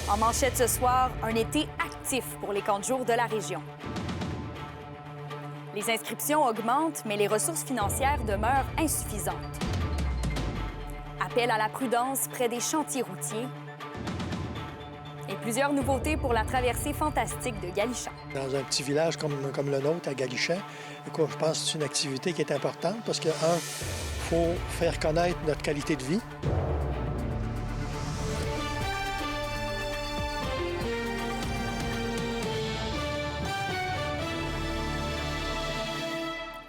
En manchette ce soir, un été actif pour les camps de jour de la région. Les inscriptions augmentent, mais les ressources financières demeurent insuffisantes. Appel à la prudence près des chantiers routiers. Et plusieurs nouveautés pour la traversée fantastique de Galichan. Dans un petit village comme le nôtre, à Galichan, écoute, je pense que c'est une activité qui est importante parce que, il faut faire connaître notre qualité de vie.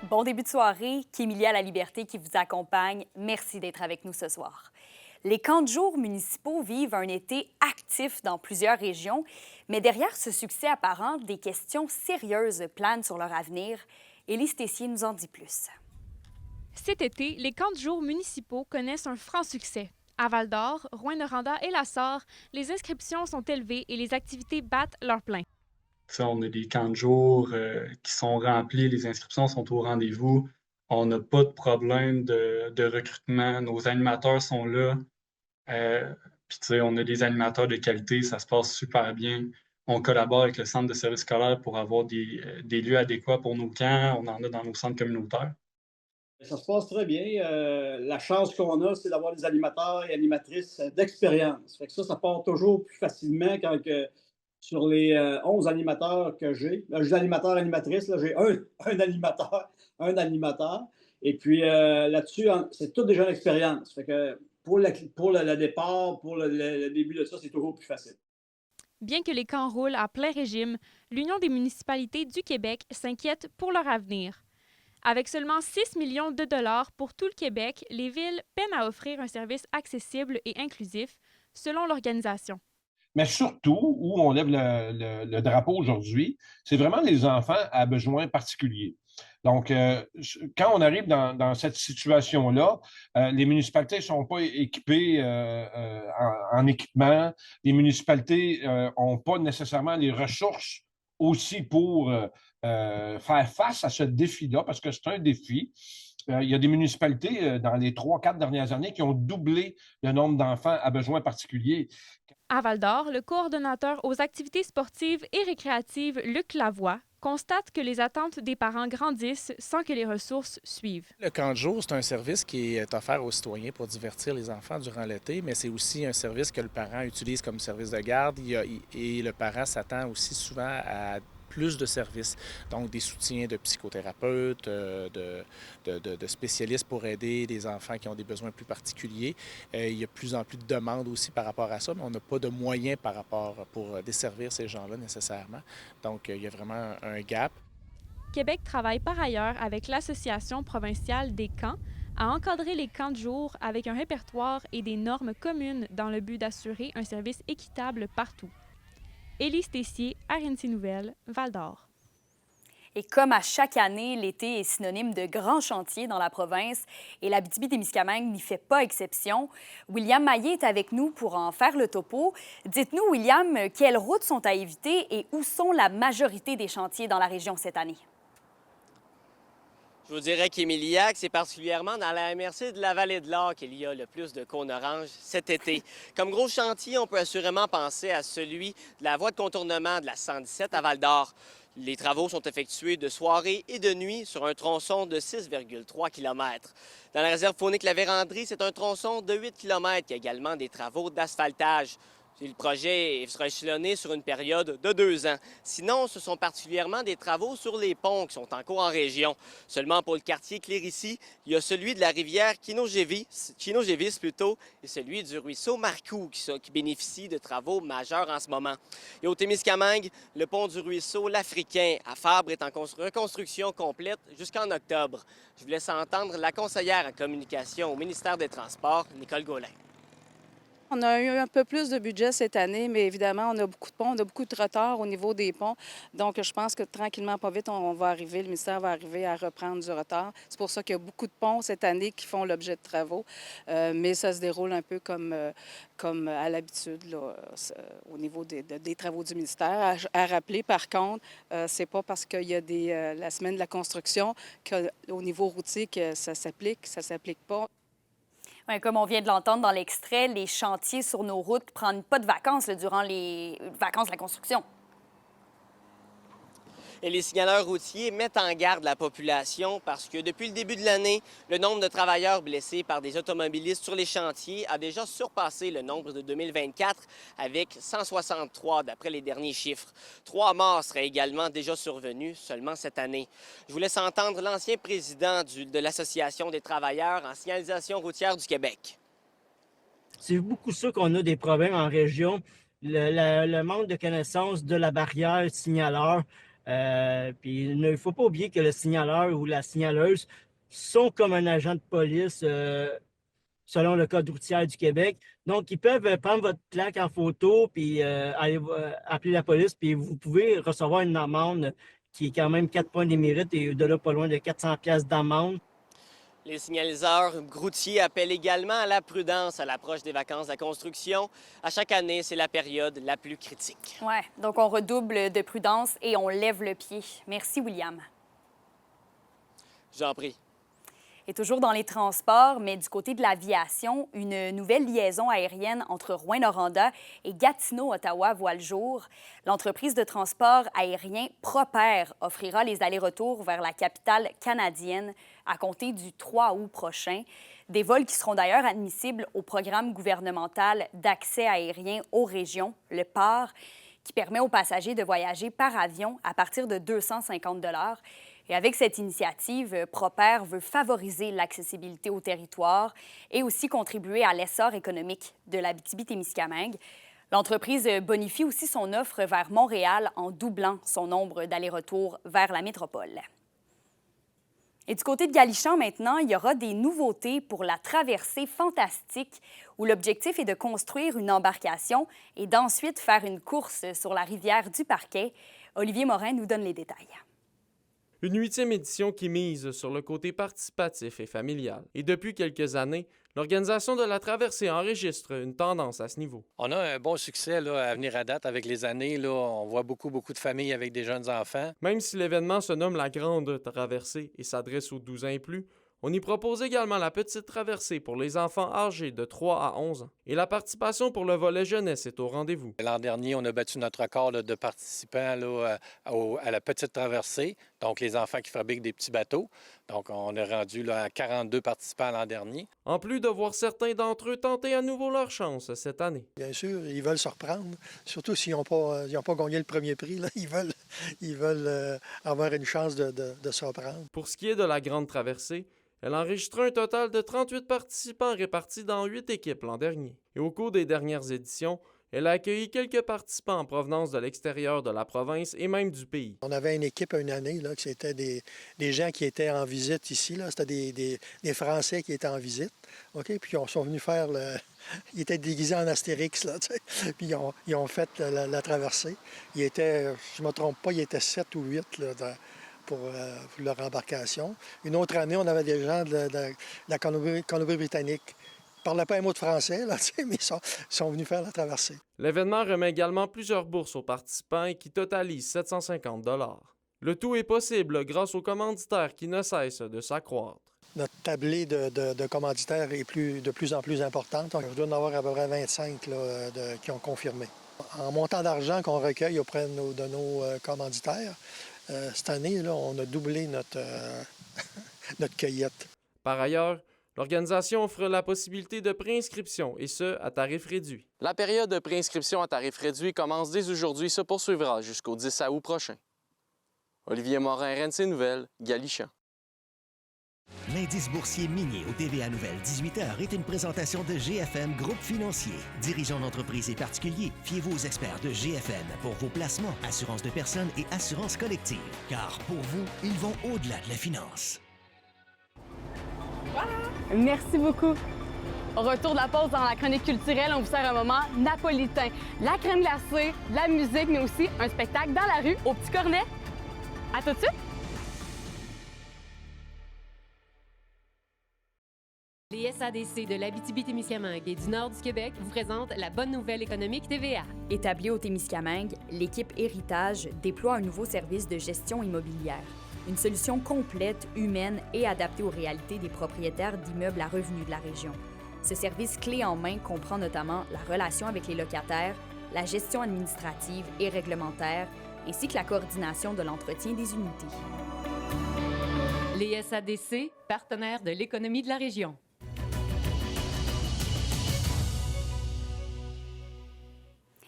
Bon début de soirée, Kémilia La Liberté qui vous accompagne. Merci d'être avec nous ce soir. Les camps de jour municipaux vivent un été actif dans plusieurs régions, mais derrière ce succès apparent, des questions sérieuses planent sur leur avenir. Élise Tessier nous en dit plus. Cet été, les camps de jour municipaux connaissent un franc succès. À Val-d'Or, Rouyn-Noranda et La Sarre, les inscriptions sont élevées et les activités battent leur plein. Ça, on a des camps de jour qui sont remplis, les inscriptions sont au rendez-vous. On n'a pas de problème de recrutement. Nos animateurs sont là. Puis, tu sais, on a des animateurs de qualité, ça se passe super bien. On collabore avec le centre de services scolaires pour avoir des lieux adéquats pour nos camps. On en a dans nos centres communautaires. Ça se passe très bien. La chance qu'on a, c'est d'avoir des animateurs et animatrices d'expérience. Fait que ça part toujours plus facilement quand sur les 11 animateurs que j'ai. Là, je dis animateur, animatrice, là, j'ai un animateur, un animateur. Et puis là-dessus, c'est tout déjà l'expérience. Fait que pour le départ, pour le début de ça, c'est toujours plus facile. Bien que les camps roulent à plein régime, l'Union des municipalités du Québec s'inquiète pour leur avenir. Avec seulement 6 millions de dollars pour tout le Québec, les villes peinent à offrir un service accessible et inclusif, selon l'organisation. Mais surtout, où on lève le drapeau aujourd'hui, c'est vraiment les enfants à besoins particuliers. Donc, quand on arrive dans cette situation-là, les municipalités ne sont pas équipées en équipement. Les municipalités n'ont pas nécessairement les ressources aussi pour faire face à ce défi-là, parce que c'est un défi. Il y a des municipalités dans les 3-4 dernières années qui ont doublé le nombre d'enfants à besoins particuliers. À Val-d'Or, le coordonnateur aux activités sportives et récréatives, Luc Lavoie, constate que les attentes des parents grandissent sans que les ressources suivent. Le camp de jour, c'est un service qui est offert aux citoyens pour divertir les enfants durant l'été, mais c'est aussi un service que le parent utilise comme service de garde et le parent s'attend aussi souvent à plus de services, donc des soutiens de psychothérapeutes, de spécialistes pour aider des enfants qui ont des besoins plus particuliers. Il y a de plus en plus de demandes aussi par rapport à ça, mais on n'a pas de moyens pour desservir ces gens-là nécessairement. Donc, il y a vraiment un gap. Québec travaille par ailleurs avec l'Association provinciale des camps à encadrer les camps de jour avec un répertoire et des normes communes dans le but d'assurer un service équitable partout. Élise Tessier, RNC Nouvelles, Val-d'Or. Et comme à chaque année, l'été est synonyme de grands chantiers dans la province et l'Abitibi-Témiscamingue n'y fait pas exception. William Maillé est avec nous pour en faire le topo. Dites-nous, William, quelles routes sont à éviter et où sont la majorité des chantiers dans la région cette année? Je vous dirais qu'Émiliac, c'est particulièrement dans la MRC de la Vallée de l'Or qu'il y a le plus de cônes oranges cet été. Comme gros chantier, on peut assurément penser à celui de la voie de contournement de la 117 à Val-d'Or. Les travaux sont effectués de soirée et de nuit sur un tronçon de 6,3 km. Dans la réserve faunique La Vérandrie, c'est un tronçon de 8 km qui a également des travaux d'asphaltage. Le projet sera échelonné sur une période de 2 ans. Sinon, ce sont particulièrement des travaux sur les ponts qui sont en cours en région. Seulement pour le quartier Clérici, il y a celui de la rivière Kinogévis et celui du ruisseau Marcoux qui bénéficie de travaux majeurs en ce moment. Et au Témiscamingue, le pont du ruisseau L'Africain à Fabre est en reconstruction complète jusqu'en octobre. Je vous laisse entendre la conseillère en communication au ministère des Transports, Nicole Gaulin. On a eu un peu plus de budget cette année, mais évidemment, on a beaucoup de ponts, on a beaucoup de retard au niveau des ponts. Donc, je pense que tranquillement, pas vite, on va arriver, le ministère va arriver à reprendre du retard. C'est pour ça qu'il y a beaucoup de ponts cette année qui font l'objet de travaux, mais ça se déroule un peu comme à l'habitude là, au niveau des travaux du ministère. À rappeler, par contre, c'est pas parce qu'il y a la semaine de la construction qu'au niveau routier que ça s'applique pas. Ouais, comme on vient de l'entendre dans l'extrait, les chantiers sur nos routes ne prennent pas de vacances là, durant les vacances de la construction. Et les signaleurs routiers mettent en garde la population parce que depuis le début de l'année, le nombre de travailleurs blessés par des automobilistes sur les chantiers a déjà surpassé le nombre de 2024 avec 163 d'après les derniers chiffres. 3 morts seraient également déjà survenus seulement cette année. Je vous laisse entendre l'ancien président de l'Association des travailleurs en signalisation routière du Québec. C'est beaucoup ça qu'on a des problèmes en région. Le manque de connaissance de la barrière signaleur. Puis il ne faut pas oublier que le signaleur ou la signaleuse sont comme un agent de police selon le Code routier du Québec. Donc, ils peuvent prendre votre plaque en photo puis aller appeler la police, puis vous pouvez recevoir une amende qui est quand même 4 points des mérites et de là pas loin de 400 pièces d'amende. Les signaliseurs routiers appellent également à la prudence à l'approche des vacances de la construction. À chaque année, c'est la période la plus critique. Ouais, donc on redouble de prudence et on lève le pied. Merci, William. J'en prie. Et toujours dans les transports, mais du côté de l'aviation, une nouvelle liaison aérienne entre Rouyn-Noranda et Gatineau-Ottawa voit le jour. L'entreprise de transport aérien Proper offrira les allers-retours vers la capitale canadienne à compter du 3 août prochain. Des vols qui seront d'ailleurs admissibles au programme gouvernemental d'accès aérien aux régions, le PAR, qui permet aux passagers de voyager par avion à partir de 250 $. Et avec cette initiative, Proper veut favoriser l'accessibilité au territoire et aussi contribuer à l'essor économique de l'Abitibi-Témiscamingue. L'entreprise bonifie aussi son offre vers Montréal en doublant son nombre d'allers-retours vers la métropole. Et du côté de Galichan, maintenant, il y aura des nouveautés pour la traversée fantastique où l'objectif est de construire une embarcation et d'ensuite faire une course sur la rivière du Parquet. Olivier Morin nous donne les détails. Une 8e édition qui mise sur le côté participatif et familial. Et depuis quelques années, l'organisation de la traversée enregistre une tendance à ce niveau. On a un bon succès là, à venir à date avec les années. Là, on voit beaucoup de familles avec des jeunes enfants. Même si l'événement se nomme la Grande Traversée et s'adresse aux 12 ans et plus, on y propose également la petite traversée pour les enfants âgés de 3 à 11 ans. Et la participation pour le volet jeunesse est au rendez-vous. L'an dernier, on a battu notre record là, de participants là, à la petite traversée, donc les enfants qui fabriquent des petits bateaux. Donc, on est rendu là, à 42 participants l'an dernier. En plus de voir certains d'entre eux tenter à nouveau leur chance cette année. Bien sûr, ils veulent se reprendre, surtout s'ils n'ont pas gagné le premier prix. Là. Ils veulent avoir une chance de se reprendre. Pour ce qui est de la Grande Traversée, elle a enregistré un total de 38 participants répartis dans 8 équipes l'an dernier. Et au cours des dernières éditions, elle a accueilli quelques participants en provenance de l'extérieur de la province et même du pays. On avait une équipe une année, là, que c'était des gens qui étaient en visite ici. Là. C'était des Français qui étaient en visite. OK? Puis ils sont venus faire Ils étaient déguisés en Astérix, là, tu sais. Puis ils ont fait la traversée. Ils étaient, je ne me trompe pas, ils étaient 7 ou 8 là, pour leur embarcation. Une autre année, on avait des gens de la Colombie-Britannique. Ils ne parlaient pas un mot de français, là, mais ils sont venus faire la traversée. L'événement remet également plusieurs bourses aux participants et qui totalisent 750 $. Le tout est possible grâce aux commanditaires qui ne cessent de s'accroître. Notre tablée de commanditaires est de plus en plus importante. Je dois en avoir à peu près 25 là, qui ont confirmé. En montant d'argent qu'on recueille auprès de nos commanditaires, cette année, là, on a doublé notre cueillette. Par ailleurs, l'organisation offre la possibilité de préinscription, et ce, à tarif réduit. La période de préinscription à tarif réduit commence dès aujourd'hui et se poursuivra jusqu'au 10 août prochain. Olivier Morin, RNC Nouvelles, Galichan. L'indice boursier minier au TVA Nouvelles 18h est une présentation de GFM Groupe Financier. Dirigeants d'entreprises et particuliers, fiez-vous aux experts de GFM pour vos placements, assurances de personnes et assurances collectives. Car pour vous, ils vont au-delà de la finance. Merci beaucoup. Au retour de la pause dans la chronique culturelle, on vous sert un moment napolitain. La crème glacée, la musique, mais aussi un spectacle dans la rue au Petit Cornet. À tout de suite! Les SADC de l'Abitibi-Témiscamingue et du nord du Québec vous présentent la bonne nouvelle économique TVA. Établie au Témiscamingue, l'équipe Héritage déploie un nouveau service de gestion immobilière. Une solution complète, humaine et adaptée aux réalités des propriétaires d'immeubles à revenus de la région. Ce service clé en main comprend notamment la relation avec les locataires, la gestion administrative et réglementaire, ainsi que la coordination de l'entretien des unités. Les SADC, partenaires de l'économie de la région.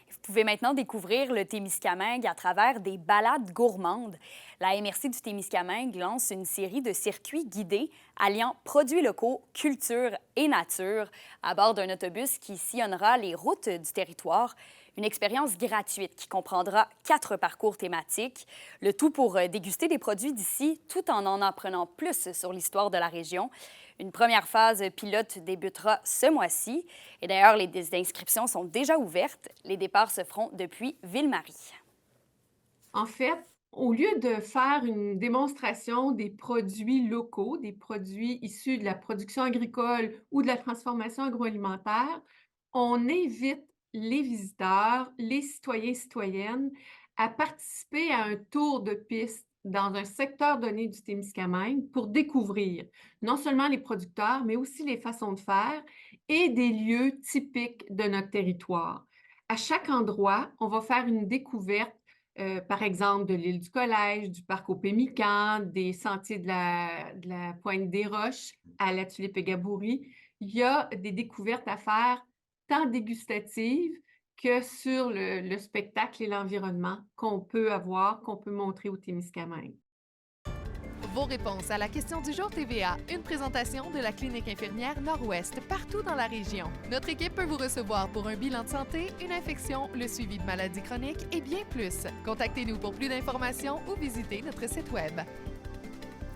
Vous pouvez maintenant découvrir le Témiscamingue à travers des balades gourmandes. La MRC du Témiscamingue lance une série de circuits guidés alliant produits locaux, culture et nature à bord d'un autobus qui sillonnera les routes du territoire. Une expérience gratuite qui comprendra 4 parcours thématiques, le tout pour déguster des produits d'ici tout en apprenant plus sur l'histoire de la région. Une première phase pilote débutera ce mois-ci. Et d'ailleurs, les inscriptions sont déjà ouvertes. Les départs se feront depuis Ville-Marie. En fait, au lieu de faire une démonstration des produits locaux, des produits issus de la production agricole ou de la transformation agroalimentaire, on invite les visiteurs, les citoyens et citoyennes à participer à un tour de piste dans un secteur donné du Témiscamingue pour découvrir non seulement les producteurs, mais aussi les façons de faire et des lieux typiques de notre territoire. À chaque endroit, on va faire une découverte, par exemple, de l'île du Collège, du parc au Pémican, des sentiers de la Pointe des Roches à la Tulipe et Gaboury. Il y a des découvertes à faire tant dégustatives que sur le spectacle et l'environnement qu'on peut avoir, qu'on peut montrer au Témiscamingue. Vos réponses à la question du jour TVA, une présentation de la clinique infirmière Nord-Ouest partout dans la région. Notre équipe peut vous recevoir pour un bilan de santé, une infection, le suivi de maladies chroniques et bien plus. Contactez-nous pour plus d'informations ou visitez notre site web.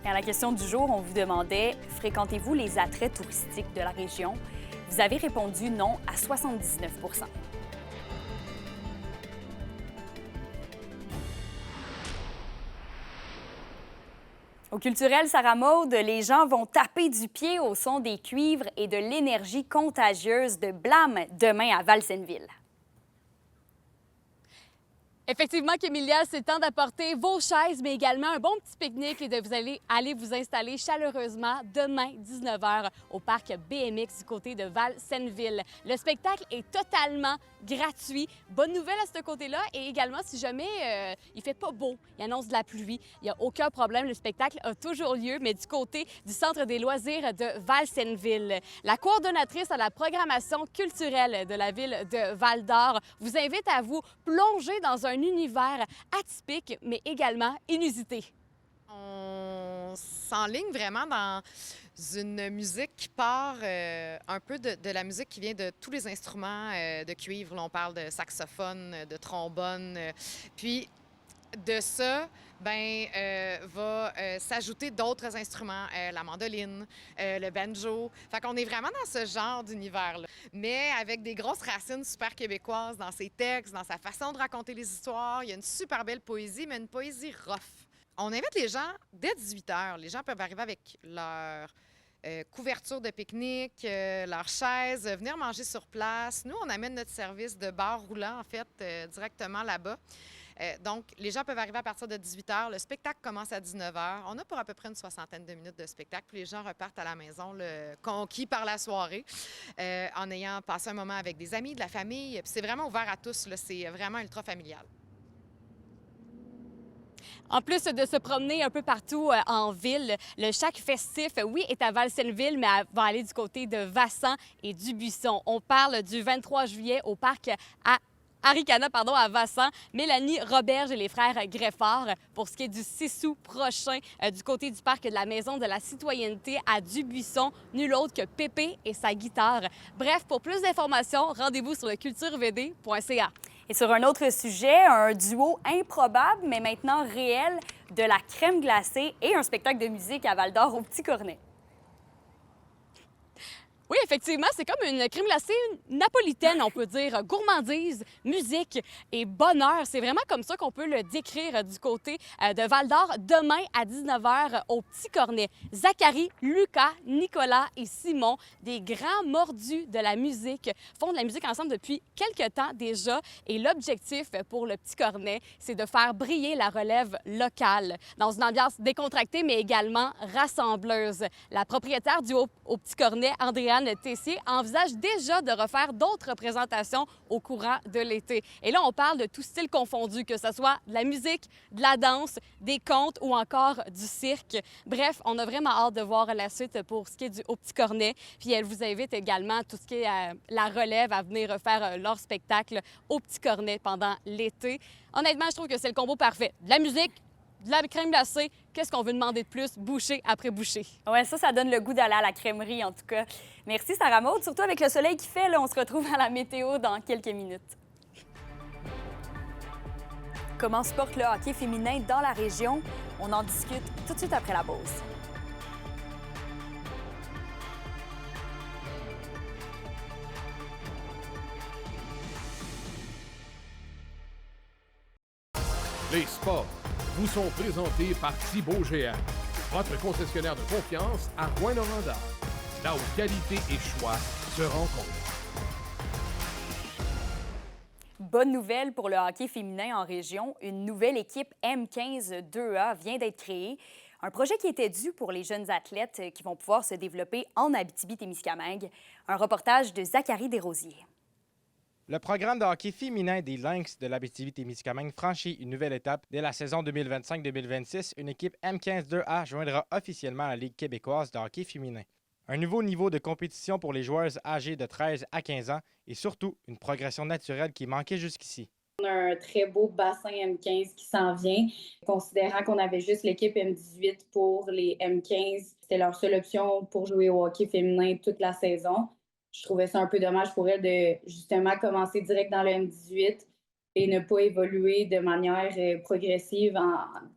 Et à la question du jour, on vous demandait « Fréquentez-vous les attraits touristiques de la région? » Vous avez répondu non à 79 %. Au culturel Sarah Maud, les gens vont taper du pied au son des cuivres et de l'énergie contagieuse de Blâme demain à Valsenville. Effectivement, Kémilia, c'est temps d'apporter vos chaises, mais également un bon petit pique-nique et de vous aller vous installer chaleureusement demain, 19h, au parc BMX du côté de Valsenville. Le spectacle est totalement gratuit. Bonne nouvelle à ce côté-là. Et également, si jamais il fait pas beau, il annonce de la pluie, il n'y a aucun problème. Le spectacle a toujours lieu, mais du côté du Centre des loisirs de Valsenville. La coordonnatrice à la programmation culturelle de la ville de Val-d'Or vous invite à vous plonger dans un univers atypique, mais également inusité. On s'enligne vraiment dans une musique qui part un peu de la musique qui vient de tous les instruments de cuivre. Là, on parle de saxophone, de trombone. Puis de ça, va s'ajouter d'autres instruments, la mandoline, le banjo. Fait qu'on est vraiment dans ce genre d'univers-là, mais avec des grosses racines super québécoises dans ses textes, dans sa façon de raconter les histoires. Il y a une super belle poésie, mais une poésie rough. On invite les gens dès 18h. Les gens peuvent arriver avec leur couverture de pique-nique, leurs chaises, venir manger sur place. Nous, on amène notre service de bar roulant, en fait, directement là-bas. Donc, les gens peuvent arriver à partir de 18h. Le spectacle commence à 19h. On a pour à peu près une 60aine de minutes de spectacle. Puis les gens repartent à la maison conquis par la soirée en ayant passé un moment avec des amis, de la famille. Puis c'est vraiment ouvert à tous. C'est vraiment ultra familial. En plus de se promener un peu partout en ville, le Shack festif, oui, est à Valsenville, mais va aller du côté de Vassan et Dubuisson. On parle du 23 juillet au parc à Aricana, à Vassan, Mélanie Roberge et les frères Greffard pour ce qui est du 6 août prochain du côté du parc de la Maison de la Citoyenneté à Dubuisson. Nul autre que Pépé et sa guitare. Bref, pour plus d'informations, rendez-vous sur le culturevd.ca. Et sur un autre sujet, un duo improbable, mais maintenant réel, de la crème glacée et un spectacle de musique à Val-d'Or au Petit Cornet. Oui, effectivement, c'est comme une crème glacée napolitaine, on peut dire. Gourmandise, musique et bonheur. C'est vraiment comme ça qu'on peut le décrire du côté de Val-d'Or demain à 19h au Petit Cornet. Zachary, Lucas, Nicolas et Simon, des grands mordus de la musique, font de la musique ensemble depuis quelques temps déjà. Et l'objectif pour le Petit Cornet, c'est de faire briller la relève locale dans une ambiance décontractée, mais également rassembleuse. La propriétaire du au Petit Cornet, Andréane Jeanne Tessier envisage déjà de refaire d'autres représentations au courant de l'été. Et là, on parle de tout style confondu, que ce soit de la musique, de la danse, des contes ou encore du cirque. Bref, on a vraiment hâte de voir la suite pour ce qui est du Au Petit Cornet. Puis elle vous invite également, tout ce qui est la relève, à venir refaire leur spectacle au Petit Cornet pendant l'été. Honnêtement, je trouve que c'est le combo parfait. De la musique, de la crème glacée, qu'est-ce qu'on veut demander de plus, bouchée après bouchée? Ouais, ça donne le goût d'aller à la crèmerie, en tout cas. Merci, Sarah Maud. Surtout avec le soleil qui fait, là, on se retrouve à la météo dans quelques minutes. Comment se porte le hockey féminin dans la région? On en discute tout de suite après la pause. Les sports vous sont présentés par Thibaut Géant, votre concessionnaire de confiance à Rouyn-Noranda, là où qualité et choix se rencontrent. Bonne nouvelle pour le hockey féminin en région. Une nouvelle équipe M15 2A vient d'être créée. Un projet qui était dû pour les jeunes athlètes qui vont pouvoir se développer en Abitibi-Témiscamingue. Un reportage de Zachary Desrosiers. Le programme de hockey féminin des Lynx de l'Abitibi-Témiscamingue franchit une nouvelle étape. Dès la saison 2025-2026, une équipe M15-2A joindra officiellement la Ligue québécoise de hockey féminin. Un nouveau niveau de compétition pour les joueuses âgées de 13 à 15 ans et surtout une progression naturelle qui manquait jusqu'ici. On a un très beau bassin M15 qui s'en vient. Considérant qu'on avait juste l'équipe M18 pour les M15, c'était leur seule option pour jouer au hockey féminin toute la saison. Je trouvais ça un peu dommage pour elles de justement commencer direct dans le M18 et ne pas évoluer de manière progressive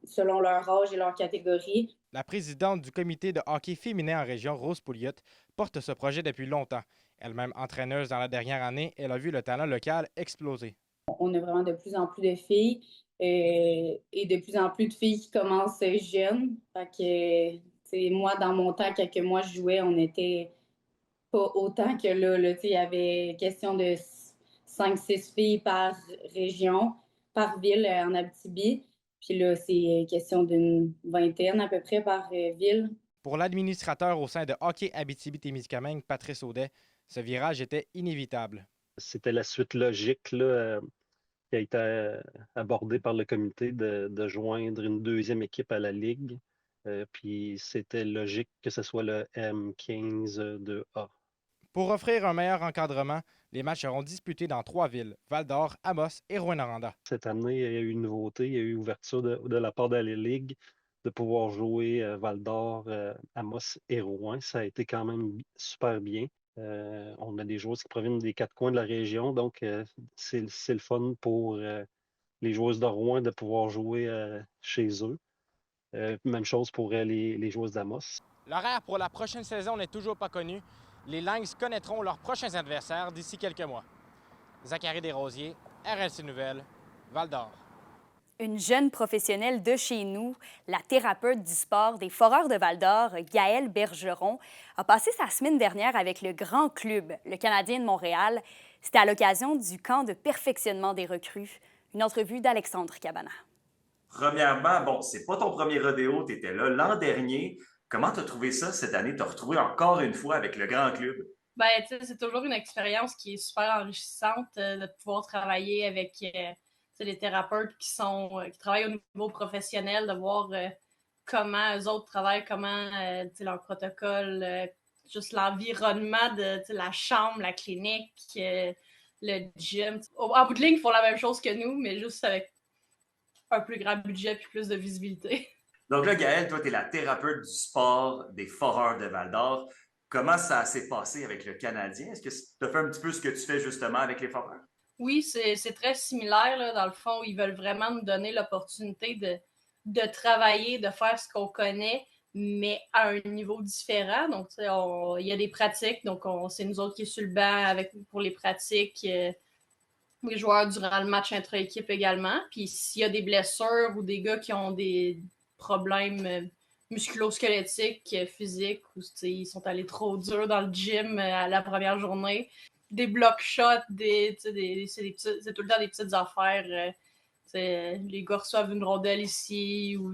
selon leur âge et leur catégorie. La présidente du comité de hockey féminin en région, Rose Pouliot, porte ce projet depuis longtemps. Elle-même entraîneuse dans la dernière année, elle a vu le talent local exploser. On a vraiment de plus en plus de filles et de plus en plus de filles qui commencent jeunes. Fait que, moi, dans mon temps, quand moi je jouais, on était pas autant que là. Il y avait question de 5-6 filles par région, par ville en Abitibi. Puis là, c'est question d'une vingtaine à peu près par ville. Pour l'administrateur au sein de Hockey Abitibi-Témiscamingue, Patrice Audet, ce virage était inévitable. C'était la suite logique là, qui a été abordée par le comité de joindre une deuxième équipe à la Ligue. Puis c'était logique que ce soit le M15-2A. Pour offrir un meilleur encadrement, les matchs seront disputés dans 3 villes, Val-d'Or, Amos et Rouyn-Noranda. Cette année, il y a eu une nouveauté, il y a eu ouverture de la part de la Ligue de pouvoir jouer Val-d'Or, Amos et Rouyn. Ça a été quand même super bien. On a des joueuses qui proviennent des 4 coins de la région, donc c'est le fun pour les joueuses de Rouyn de pouvoir jouer chez eux. Même chose pour les joueuses d'Amos. L'horaire pour la prochaine saison n'est toujours pas connu. Les Lynx connaîtront leurs prochains adversaires d'ici quelques mois. Zachary Desrosiers, RLC Nouvelles, Val-d'Or. Une jeune professionnelle de chez nous, la thérapeute du sport des Foreurs de Val-d'Or, Gaëlle Bergeron, a passé sa semaine dernière avec le grand club, le Canadien de Montréal. C'était à l'occasion du camp de perfectionnement des recrues. Une entrevue d'Alexandre Cabana. Premièrement, bon, c'est pas ton premier rodéo, tu étais là l'an dernier. Comment tu as trouvé ça cette année, t'as retrouvé encore une fois avec le grand club? Ben, tu sais, c'est toujours une expérience qui est super enrichissante de pouvoir travailler avec des thérapeutes qui travaillent au niveau professionnel, de voir comment eux autres travaillent, comment leur protocole, juste l'environnement de la chambre, la clinique, le gym. En bout de ligne, ils font la même chose que nous, mais juste avec un plus grand budget et plus de visibilité. Donc là, Gaëlle, toi, tu es la thérapeute du sport des Foreurs de Val-d'Or. Comment ça s'est passé avec le Canadien? Est-ce que tu as fait un petit peu ce que tu fais justement avec les Foreurs? Oui, c'est très similaire. Là, dans le fond, ils veulent vraiment nous donner l'opportunité de travailler, de faire ce qu'on connaît, mais à un niveau différent. Donc, il y a des pratiques. Donc, c'est nous autres qui sommes sur le banc pour les pratiques. Les joueurs durant le match intra-équipe également. Puis, s'il y a des blessures ou des gars qui ont des problèmes musculo-squelettiques, physiques, ou ils sont allés trop dur dans le gym à la première journée. Des block shots, c'est tout le temps des petites affaires. Les gars reçoivent une rondelle ici, ou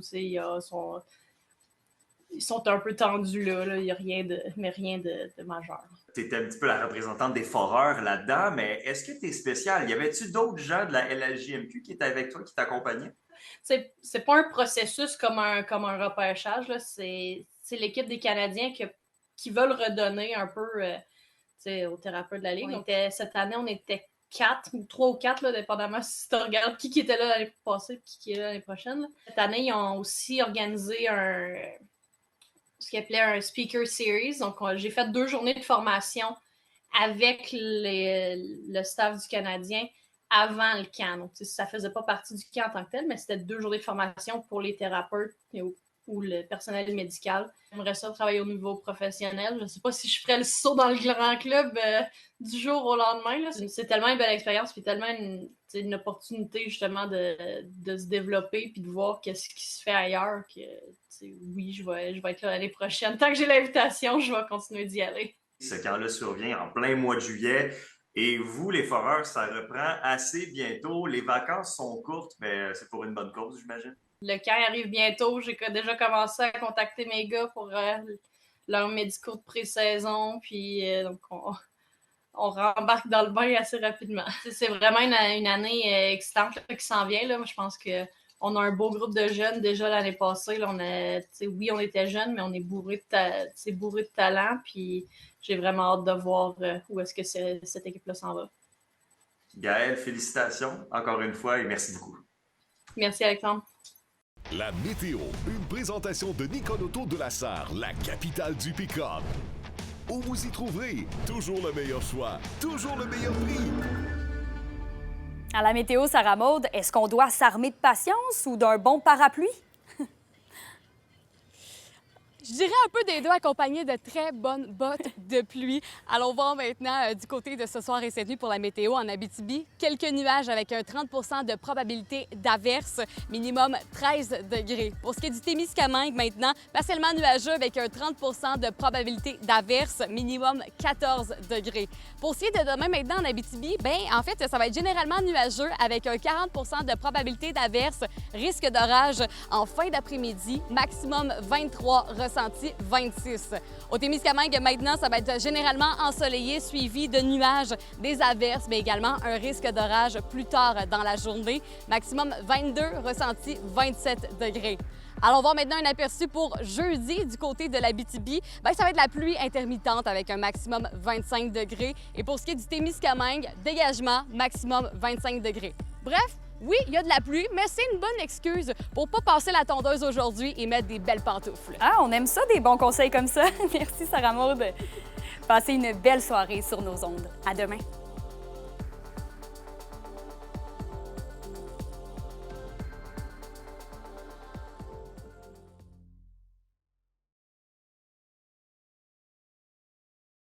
ils sont un peu tendus là. Il n'y a rien de majeur. Tu étais un petit peu la représentante des foreurs là-dedans, mais est-ce que tu es spécial? Y avait-tu d'autres gens de la LHJMQ qui étaient avec toi, qui t'accompagnaient? C'est pas un processus comme un repêchage, là. C'est l'équipe des Canadiens qui veulent redonner un peu aux thérapeutes de la Ligue. Donc, cette année, on était 3 ou 4, là, dépendamment si tu regardes qui était là l'année passée et qui est là l'année prochaine. Là. Cette année, ils ont aussi organisé ce qu'ils appelaient un Speaker Series. Donc, j'ai fait 2 journées de formation avec le staff du Canadien avant le camp. Donc, ça ne faisait pas partie du camp en tant que tel, mais c'était 2 journées de formation pour les thérapeutes ou le personnel médical. J'aimerais ça travailler au niveau professionnel. Je ne sais pas si je ferais le saut dans le grand club du jour au lendemain. Là. C'est tellement une belle expérience, puis tellement une opportunité justement de se développer puis de voir qu'est-ce qui se fait ailleurs que oui, je vais être là l'année prochaine. Tant que j'ai l'invitation, je vais continuer d'y aller. Ce camp-là survient en plein mois de juillet. Et vous, les foreurs, ça reprend assez bientôt. Les vacances sont courtes, mais c'est pour une bonne cause, j'imagine. Le camp arrive bientôt. J'ai déjà commencé à contacter mes gars pour leurs médicaux de pré-saison. Puis donc, on rembarque dans le bain assez rapidement. C'est vraiment une année excitante là, qui s'en vient. Là. Moi, je pense qu'on a un beau groupe de jeunes déjà l'année passée. Là, on était jeunes, mais on est bourré de talent. Puis j'ai vraiment hâte de voir où est-ce que cette équipe-là s'en va. Gaëlle, félicitations encore une fois et merci beaucoup. Merci, Alexandre. La météo, une présentation de Nicole Auto de la Sarre, la capitale du pick-up. Où vous y trouverez toujours le meilleur choix, toujours le meilleur prix. À la météo, Sarah Maud, est-ce qu'on doit s'armer de patience ou d'un bon parapluie? Je dirais un peu des deux accompagnés de très bonnes bottes de pluie. Allons voir maintenant du côté de ce soir et cette nuit pour la météo en Abitibi. Quelques nuages avec un 30 % de probabilité d'averse, minimum 13 degrés. Pour ce qui est du Témiscamingue maintenant, partiellement nuageux avec un 30 % de probabilité d'averse, minimum 14 degrés. Pour ce qui est de demain maintenant en Abitibi, en fait, ça va être généralement nuageux avec un 40 % de probabilité d'averse, risque d'orage en fin d'après-midi, maximum 23 ressenti 26. Au Témiscamingue, maintenant, ça va être généralement ensoleillé, suivi de nuages, des averses, mais également un risque d'orage plus tard dans la journée. Maximum 22, ressenti 27 degrés. Allons voir maintenant un aperçu pour jeudi du côté de l'Abitibi. Ça va être la pluie intermittente avec un maximum 25 degrés. Et pour ce qui est du Témiscamingue, dégagement, maximum 25 degrés. Bref, oui, il y a de la pluie, mais c'est une bonne excuse pour pas passer la tondeuse aujourd'hui et mettre des belles pantoufles. Ah, on aime ça, des bons conseils comme ça. Merci, Sarah Maud. Passez une belle soirée sur nos ondes. À demain.